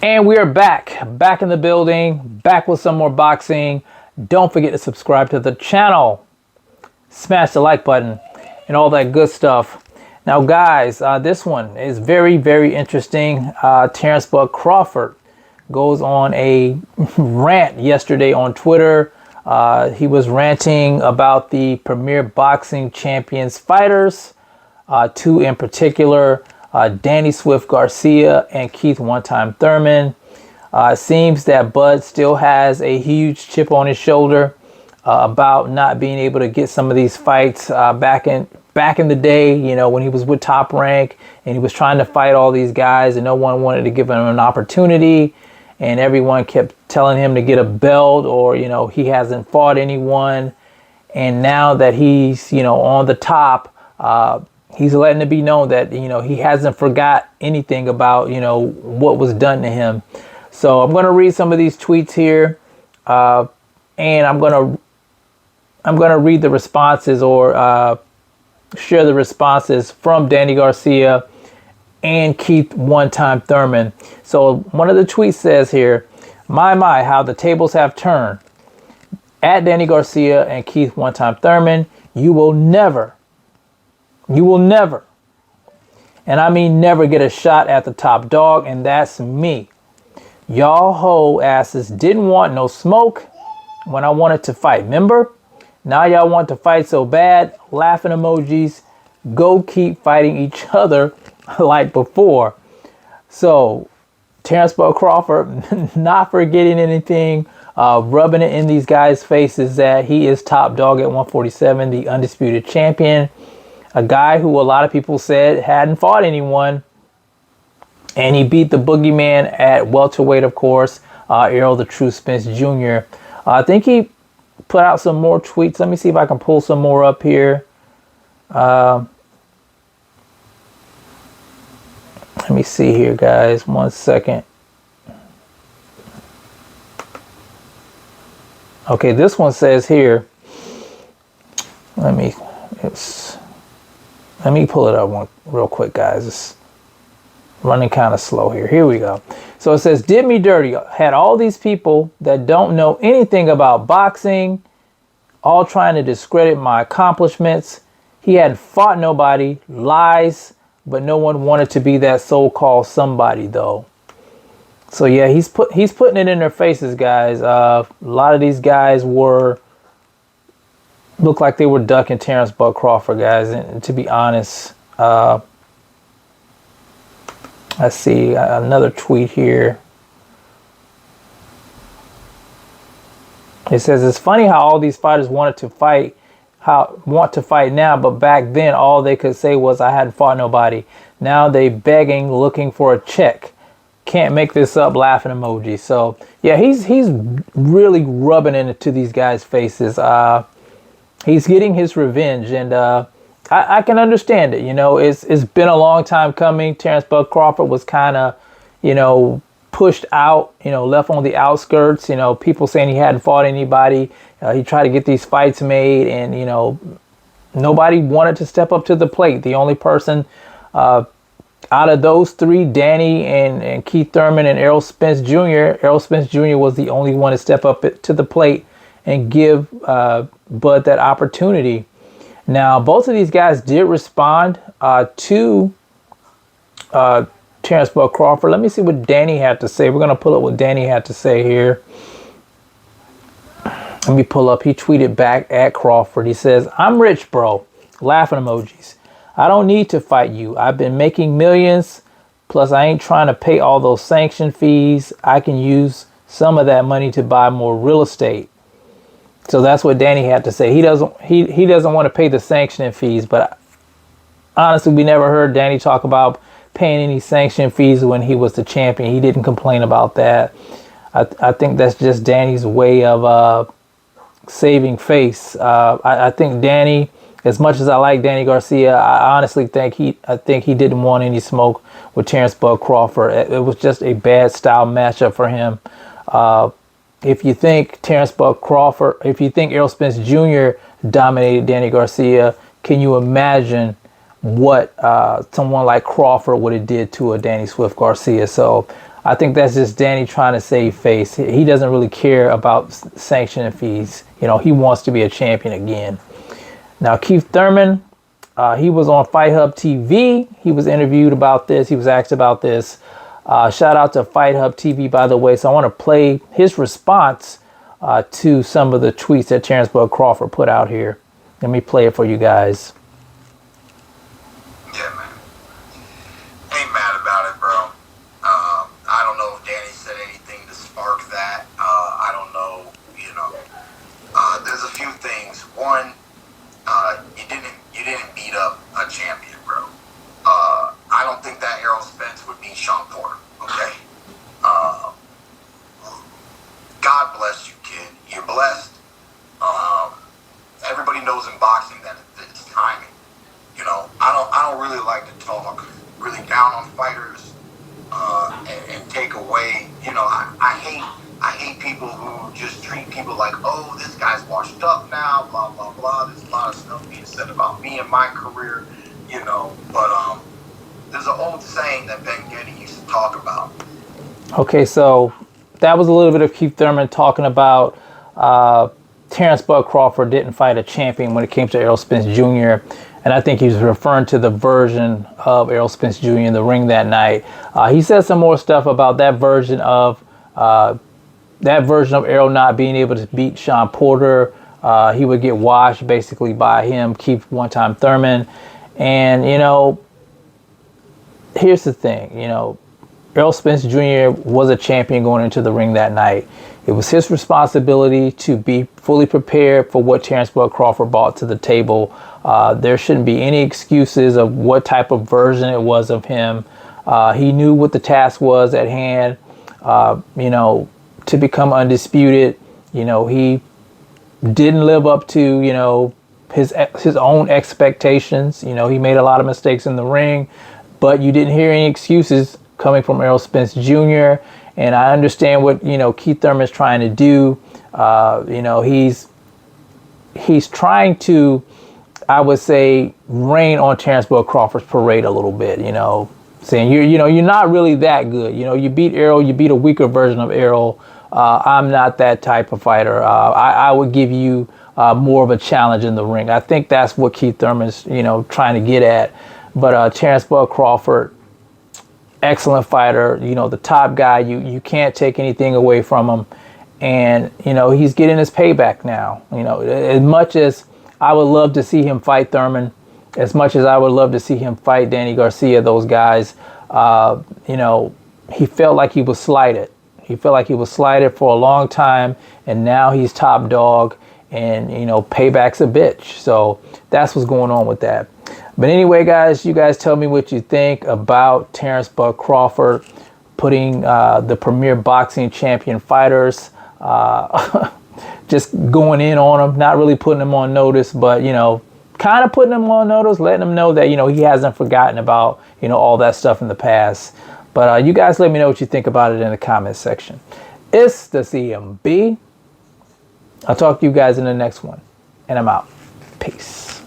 And we are back in the building, back with some more boxing. Don't forget to subscribe to the channel, smash the like button, and all that good stuff. Now, guys, this one is very, very interesting. Terence Crawford goes on a rant yesterday on Twitter. He was ranting about the Premier Boxing Champions fighters, two in particular. Danny Swift Garcia and Keith One Time Thurman. It seems that Bud still has a huge chip on his shoulder about not being able to get some of these fights back in the day, you know, when he was with Top Rank and he was trying to fight all these guys and no one wanted to give him an opportunity, and everyone kept telling him to get a belt, or, you know, he hasn't fought anyone. And now that he's, you know, on the top, he's letting it be known that, you know, he hasn't forgot anything about, you know, what was done to him. So I'm going to read some of these tweets here, and I'm going to read the responses, or share the responses from Danny Garcia and Keith One Time Thurman. So one of the tweets says here, my, how the tables have turned. At Danny Garcia and Keith One Time Thurman, you will never, and I mean never, get a shot at the top dog, and that's me. Y'all hoe asses didn't want no smoke when I wanted to fight, remember? Now y'all want to fight so bad, laughing emojis. Go keep fighting each other like before. So Terence Crawford, not forgetting anything, rubbing it in these guys' faces that he is top dog at 147, the undisputed champion. A guy who a lot of people said hadn't fought anyone. And he beat the boogeyman at welterweight, of course, Errol the True Spence Jr. I think he put out some more tweets. Let me see if I can pull some more up here. Let me see here, guys. 1 second. Okay, this one says here. Let me pull it up real quick, guys. It's running kind of slow here. Here we go. So it says, did me dirty. Had all these people that don't know anything about boxing all trying to discredit my accomplishments. He hadn't fought nobody. Lies. But no one wanted to be that so-called somebody, though. So yeah, he's putting it in their faces, guys. A lot of these guys look like they were ducking Terence Crawford, guys. And to be honest, I see another tweet here. It says, it's funny how all these fighters want to fight now, but back then all they could say was I hadn't fought nobody. Now they begging, looking for a check. Can't make this up, laughing emoji. So yeah, he's really rubbing it into these guys' faces. He's getting his revenge, and I can understand it. You know, it's been a long time coming. Terence Crawford was kind of, you know, pushed out, you know, left on the outskirts, you know, people saying he hadn't fought anybody. He tried to get these fights made, and, you know, nobody wanted to step up to the plate. The only person out of those three, Danny and Keith Thurman and Errol Spence Jr., was the only one to step up to the plate and give Bud that opportunity. Now, both of these guys did respond to Terence Crawford. Let me see what Danny had to say. We're going to pull up what Danny had to say here. Let me pull up. He tweeted back at Crawford. He says, I'm rich, bro. Laughing emojis. I don't need to fight you. I've been making millions. Plus, I ain't trying to pay all those sanction fees. I can use some of that money to buy more real estate. So that's what Danny had to say. He doesn't want to pay the sanctioning fees, but honestly, we never heard Danny talk about paying any sanction fees when he was the champion. He didn't complain about that. I think that's just Danny's way of saving face. I think Danny, as much as I like Danny Garcia, I honestly think he didn't want any smoke with Terence Crawford. It was just a bad style matchup for him. If you think Terence Crawford, if you think Errol Spence Jr. dominated Danny Garcia, can you imagine what someone like Crawford would have did to a Danny Swift Garcia? So I think that's just Danny trying to save face. He doesn't really care about sanction fees. He wants to be a champion again. Now, Keith Thurman, he was on Fight Hub TV. He was interviewed about this. He was asked about this. Shout out to Fight Hub TV, by the way. So I want to play his response to some of the tweets that Terence Bud Crawford put out here. Let me play it for you guys. Yeah, man. Ain't mad about it, bro. I don't know if Danny said anything to spark that. I don't know, there's a few things. One, you didn't beat up a champion, bro. I don't think that Errol Spence would beat Sean Porter, okay? God bless you, kid. You're blessed. Everybody knows in boxing that it's timing. I don't really like to talk really down on fighters and take away. I hate people who just treat people like, oh, this guy's washed up now, blah blah blah. There's a lot of stuff being said about me and my career, But there's an old saying that Ben Getty used to talk about. Okay, so that was a little bit of Keith Thurman talking about Terence Bud Crawford didn't fight a champion when it came to Errol Spence Jr. And I think he was referring to the version of Errol Spence Jr. in the ring that night. He said some more stuff about that version of Errol not being able to beat Sean Porter. He would get washed basically by him, Keith one-time Thurman. And, here's the thing, Errol Spence Jr. was a champion going into the ring that night. It was his responsibility to be fully prepared for what Terence Bud Crawford brought to the table. There shouldn't be any excuses of what type of version it was of him. He knew what the task was at hand, to become undisputed. He didn't live up to, his own expectations. He made a lot of mistakes in the ring, but you didn't hear any excuses coming from Errol Spence Jr. And I understand what, Keith Thurman is trying to do. He's trying to, I would say, rain on Terence Bud Crawford's parade a little bit, saying, you're not really that good. You beat Errol, you beat a weaker version of Errol. I'm not that type of fighter. I would give you more of a challenge in the ring. I think that's what Keith Thurman's, trying to get at. But Terence Bud Crawford, excellent fighter, the top guy. You can't take anything away from him. And, he's getting his payback now. As much as I would love to see him fight Thurman, as much as I would love to see him fight Danny Garcia, those guys, he felt like he was slighted. He felt like he was slighted for a long time, and now he's top dog, and, payback's a bitch. So that's what's going on with that. But anyway, guys, you guys tell me what you think about Terence Bud Crawford putting the premier boxing champion fighters, just going in on them, not really putting them on notice, but, kind of putting them on notice, letting them know that, he hasn't forgotten about, all that stuff in the past. But you guys let me know what you think about it in the comments section. It's the CMB. I'll talk to you guys in the next one. And I'm out. Peace.